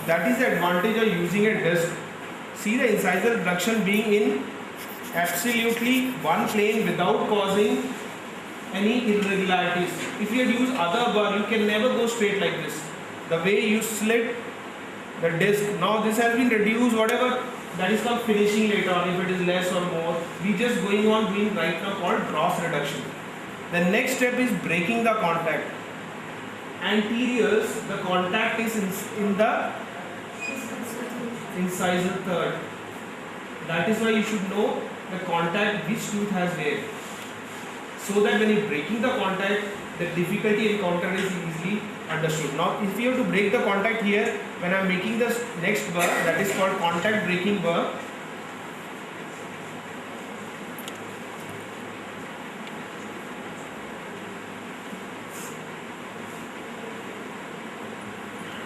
That is the advantage of using a disc. See the incisal reduction being in absolutely one plane without causing any irregularities. If you had used other burr, you can never go straight like this. The way you slit the disc, now this has been reduced, whatever that is called finishing later on, if it is less or more. We just going on doing right now called dross reduction. The next step is breaking the contact. Anteriors, the contact is in the incisal third. That is why you should know the contact which tooth has where. So that when you are breaking the contact, the difficulty encountered is easily understood. Now, if you have to break the contact here, when I am making the next burr, that is called contact breaking burr.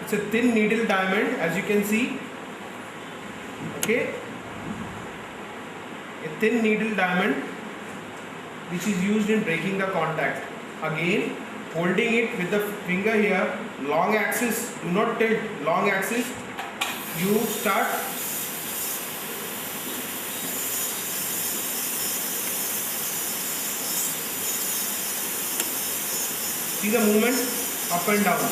It's a thin needle diamond, as you can see. Okay, a thin needle diamond which is used in breaking the contact. Again, holding it with the finger here, long axis, do not tilt, long axis, you start see the movement up and down.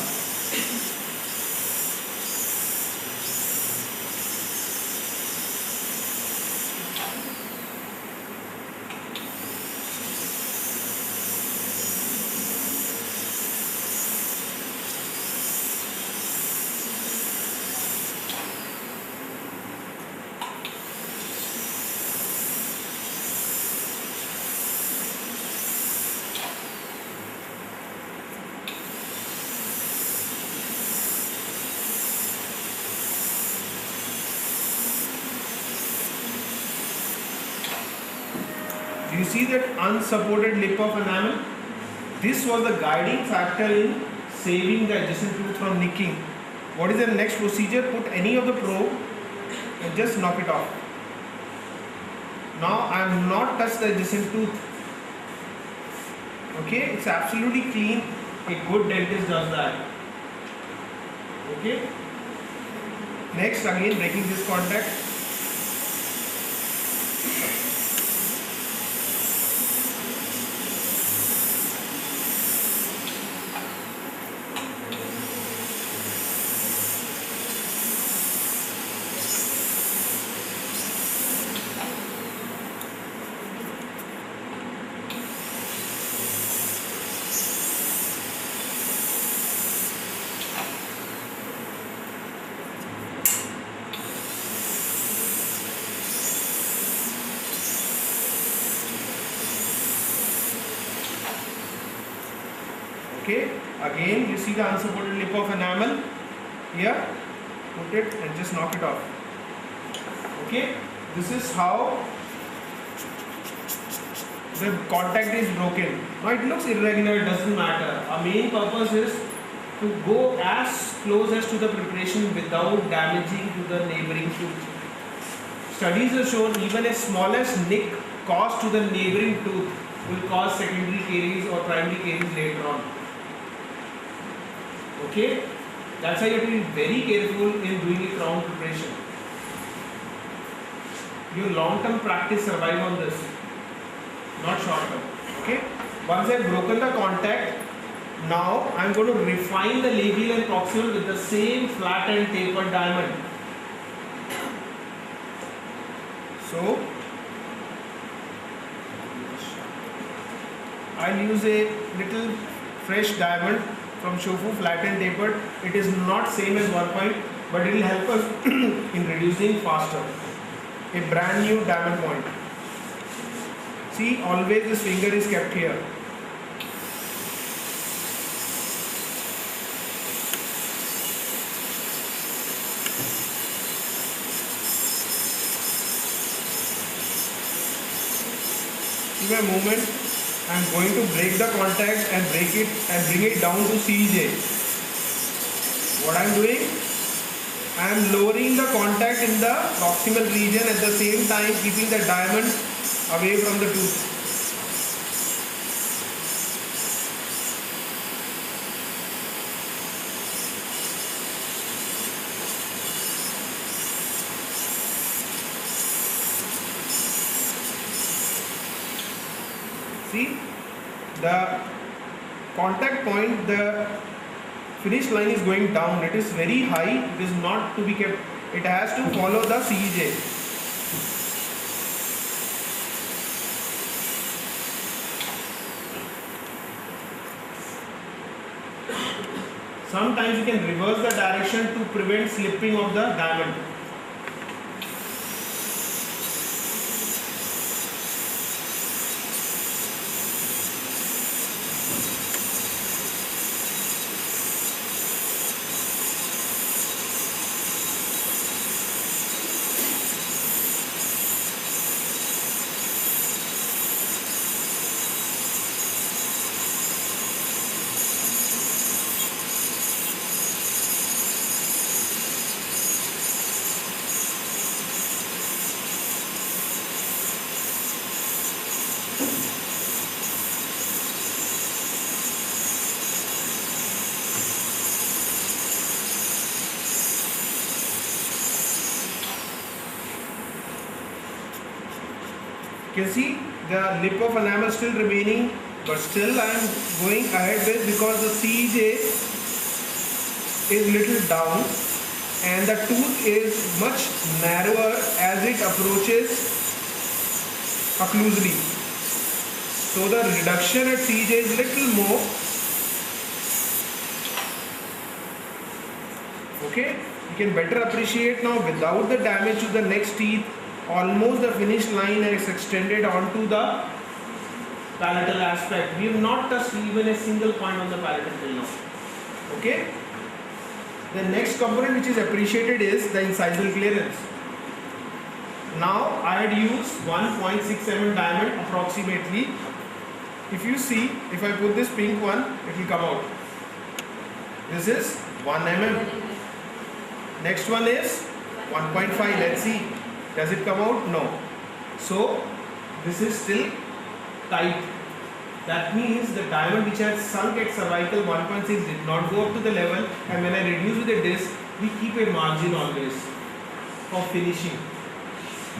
Do you see that unsupported lip of enamel? This was the guiding factor in saving the adjacent tooth from nicking. What is the next procedure? Put any of the probe and just knock it off. Now I am not touched the adjacent tooth. Okay, it's absolutely clean. A good dentist does that. Okay. Next, again breaking this contact. Okay, again you see the unsupported lip of enamel here, put it and just knock it off. Okay, this is how the contact is broken. Now it looks irregular, it doesn't matter. Our main purpose is to go as close as to the preparation without damaging to the neighboring tooth. Studies have shown even a smallest nick caused to the neighboring tooth will cause secondary caries or primary caries later on. Okay, that's why you have to be very careful in doing a crown preparation. Your long-term practice survive on this, not short-term. Okay, once I have broken the contact, now I am going to refine the labial and proximal with the same flat and tapered diamond. So I'll use a little fresh diamond from Shofu, flat and tapered. It is not same as 1 point, but it will help us in reducing faster. A brand new diamond point. See, always this finger is kept here. See my movement? I am going to break the contact and break it and bring it down to CJ. What I am doing? I am lowering the contact in the proximal region, at the same time keeping the diamond away from the tooth. See, the contact point, the finish line is going down. It is very high. It is not to be kept. It has to follow the CJ. Sometimes you can reverse the direction to prevent slipping of the diamond. You can see the lip of enamel still remaining, but still I am going ahead with, because the CJ is little down and the tooth is much narrower as it approaches occlusely. So the reduction at CJ is little more. Okay, you can better appreciate now without the damage to the next teeth. Almost the finish line is extended onto the palatal aspect. We have not touched even a single point on the palatal till now. Okay. The next component which is appreciated is the incisal clearance. Now I had used 1.67 diamond approximately. If you see, if I put this pink one, it will come out. This is 1 mm. Next one is 1.5. Let's see. Does it come out? No. So this is still tight. That means the diamond which has sunk at cervical 1.6 did not go up to the level, and when I reduce with the disc, we keep a margin always for finishing.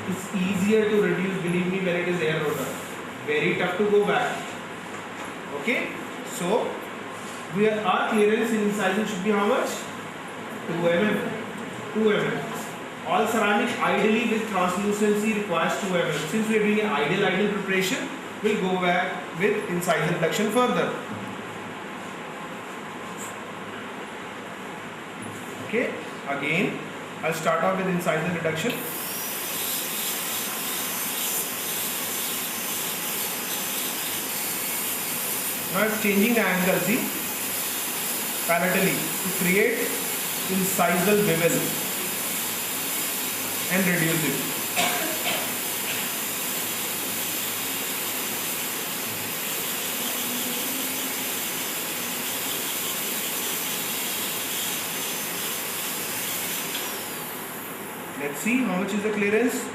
It's easier to reduce, believe me, when it is air rotor. Very tough to go back. Okay? So our clearance in incision should be how much? 2 mm. 2 mm. All ceramic ideally with translucency requires 2 mm. Since we are doing an ideal preparation, we'll go back with incision reduction further. Okay, again I'll start off with incision reduction. Now I'm changing the angle, see, palatally, to create incisal bevel and reduce it. Let's see how much is the clearance.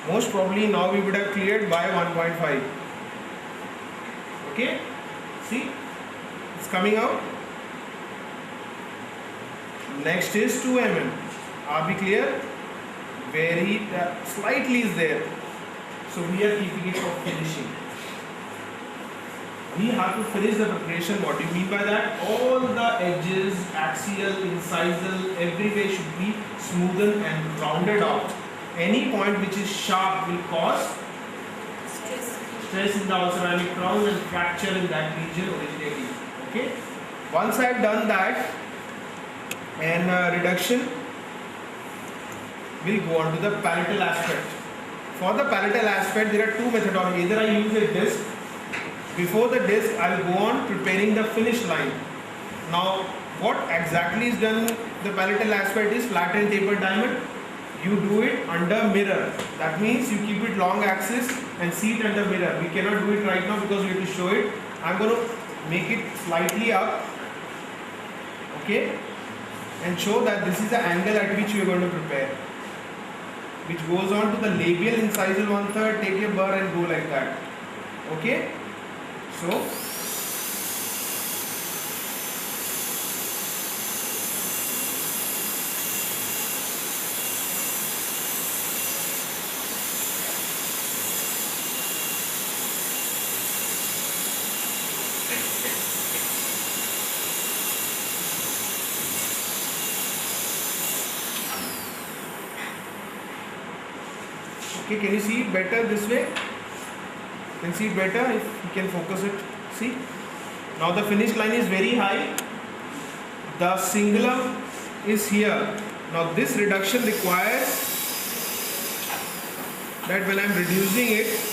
Most probably now we would have cleared by 1.5. Okay, see, it's coming out. Next is 2 mm. Are we clear? Very slightly is there. So we are keeping it for finishing. We have to finish the preparation. What do you mean by that? All the edges, axial, incisal, everywhere should be smoothened and rounded out. Any point which is sharp will cause stress in the ceramic crown and fracture in that region originating. Okay. Once I have done that, and reduction, we'll go on to the palatal aspect. For the palatal aspect, there are two methodologies. Either I use a disc. Before the disc, I'll go on preparing the finish line. Now, what exactly is done the palatal aspect is flat and tapered diamond. You do it under mirror. That means you keep it long axis and see it under mirror. We cannot do it right now because we have to show it. I'm going to make it slightly up. Okay. And show that this is the angle at which we are going to prepare, which goes on to the labial incisal 1/3, take your burr and go like that. Okay, so Okay, can you see it better this way? Can see it better if you can focus it. See, now the finish line is very high. The cingulum is here. Now this reduction requires that when I am reducing it,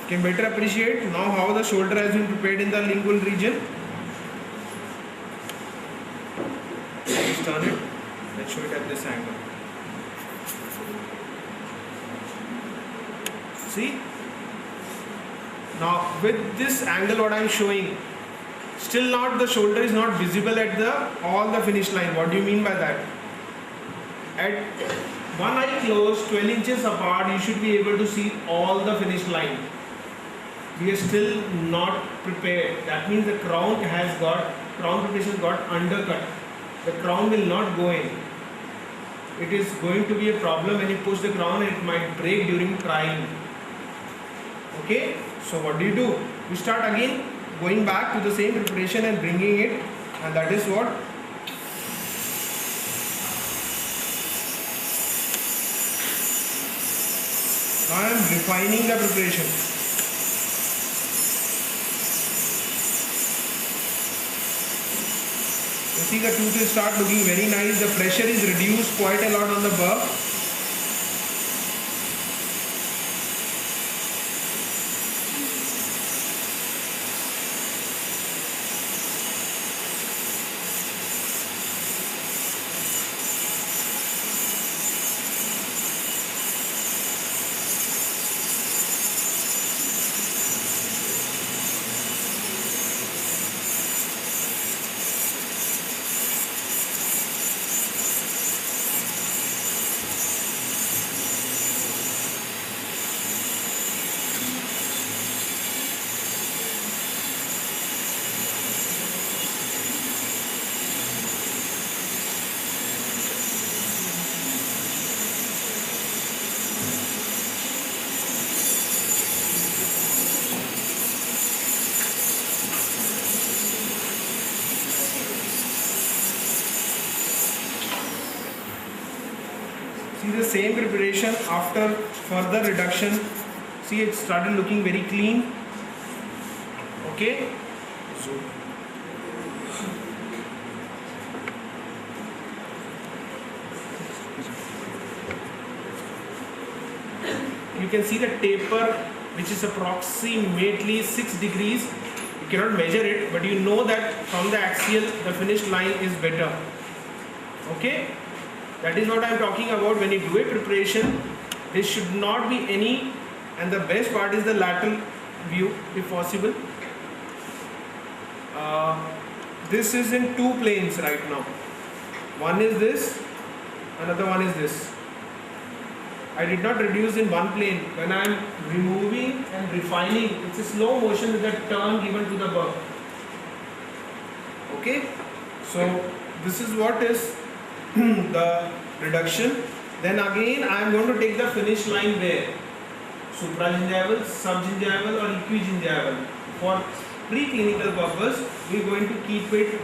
can better appreciate now how the shoulder has been prepared in the lingual region. Let's turn it. Let's show it at this angle. See? Now with this angle what I am showing, still not the shoulder is not visible at the all the finish line. What do you mean by that? At one eye closed, 12 inches apart, you should be able to see all the finish line. We are still not prepared. That means the crown preparation got undercut. The crown will not go in. It is going to be a problem when you push the crown and it might break during trying. Okay, so what do? You start again going back to the same preparation and bringing it, and that is what. Now I am refining the preparation. You see the tooth will start looking very nice. The pressure is reduced quite a lot on the burr. See the same preparation after further reduction. See, it started looking very clean. Okay. So you can see the taper, which is approximately 6 degrees. You cannot measure it, but you know that from the axial the finished line is better. Okay. That is what I am talking about. When you do a preparation, there should not be any, and the best part is the lateral view if possible. This is in two planes right now. One is this, another one is this. I did not reduce in one plane. When I am removing and refining, it's a slow motion with a turn given to the burr. Okay, so this is what is the reduction. Then again I am going to take the finish line where? Supragingival, subgingival or equigingival. For preclinical purpose, we are going to keep it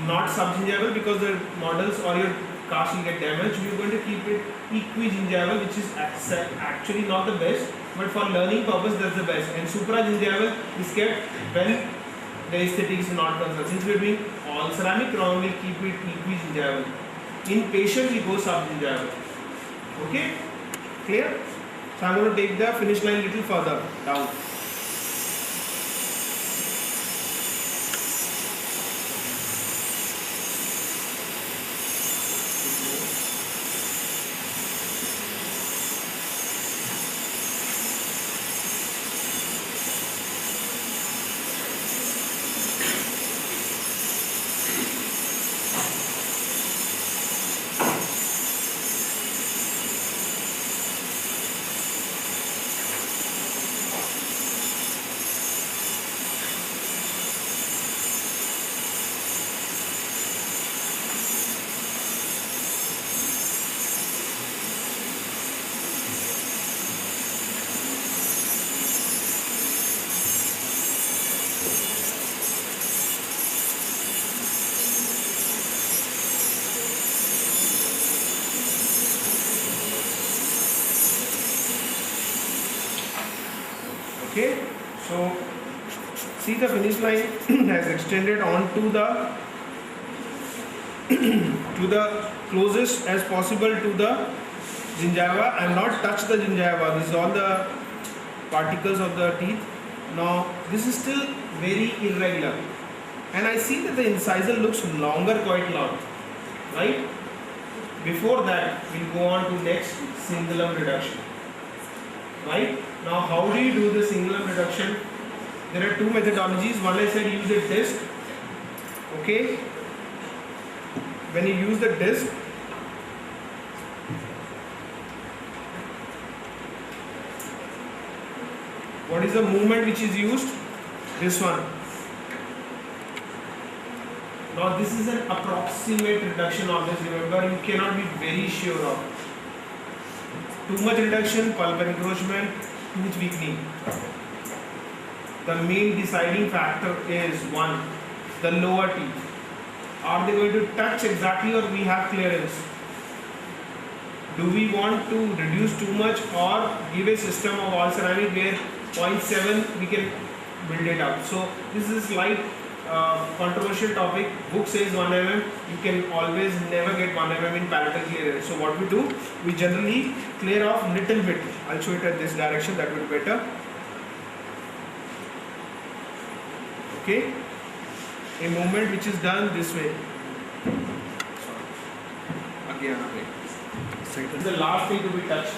not subgingival because the models or your cast will get damaged. We are going to keep it equigingival, which is actually not the best, but for learning purpose that's the best. And supragingival is kept when the aesthetics is not concerned. Since we are doing all ceramic crown, we will keep it equigingival. In patient, we go subgingival. Okay? Clear? So I am going to take the finish line a little further down. So see, the finish line has extended on to the to the closest as possible to the gingiva and not touch the gingiva. This is all the particles of the teeth. Now this is still very irregular, and I see that the incisor looks longer quite long, right? Before that, we'll go on to next, cingulum reduction. Right? Now how do you do the cingulum reduction? There are two methodologies. One, I said, use a disc. Okay? When you use the disc, what is the movement which is used? This one. Now this is an approximate reduction of this. Remember, you cannot be very sure of. Too much reduction, pulp encroachment, tooth weakening. The main deciding factor is one, the lower teeth. Are they going to touch exactly, or we have clearance? Do we want to reduce too much or give a system of all ceramic where 0.7 we can build it up? So this is like controversial topic. Book says 1 mm. You can always never get 1 mm in palatal clearance. So what we do, we generally clear off little bit. I'll show it at this direction, that will be better. Okay, a movement which is done this way. Again. The last thing to be touched.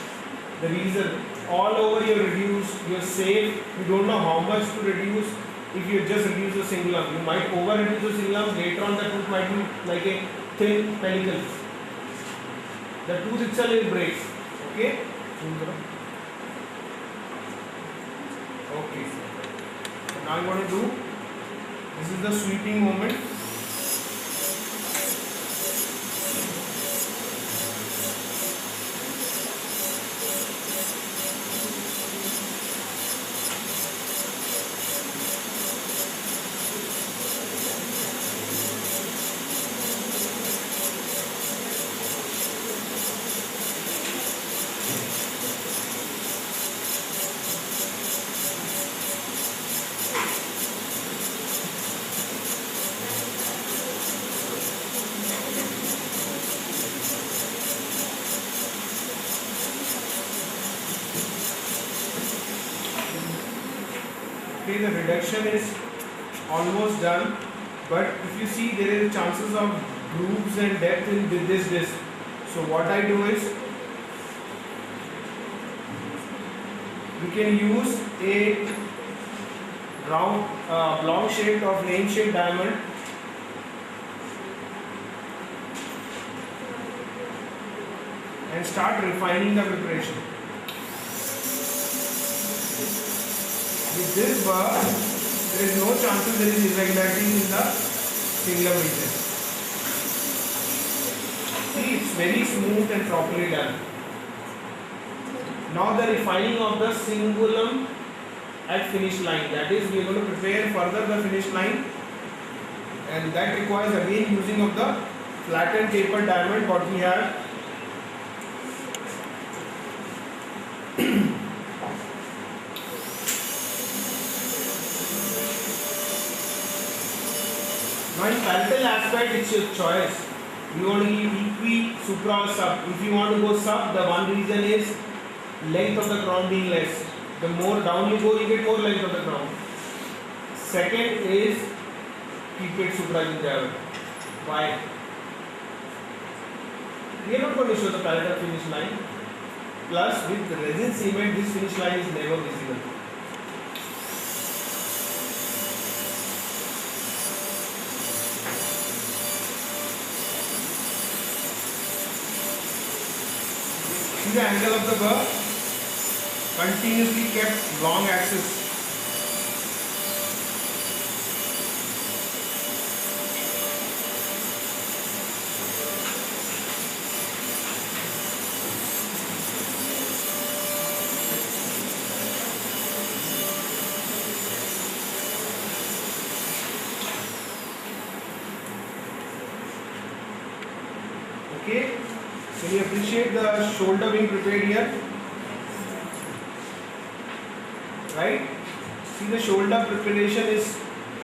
The reason, all over you're reduced, you're safe, you don't know how much to reduce. If you just reduce the cingulum, you might over reduce the cingulum, later on the tooth might be like a thin pellicle. The tooth itself will break. Okay? Okay. So now I'm going to do, this is the sweeping movement. Okay, the reduction is almost done, but if you see, there is chances of grooves and depth in this disc. So what I do is, we can use a round block shaped or flame shaped diamond and start refining the preparation. With this bar, there is no chances there is irregularity in the cingulum region. See, it's very smooth and properly done. Now the refining of the cingulum at finish line. That is, we are going to prepare further the finish line, and that requires again using of the flattened tapered diamond what we have. Now in palatal aspect, it's your choice. You want to give equi, supra or sub. If you want to go sub, the one reason is length of the crown being less. The more down you go, you get more length of the crown. Second is keep it supragingival. Why? We are not going to show the palatal finish line. Plus, with resin cement, this finish line is never visible. See the angle of the burr? Continuously kept long axis. Okay, so you appreciate the shoulder being prepared here, right? See, the shoulder preparation is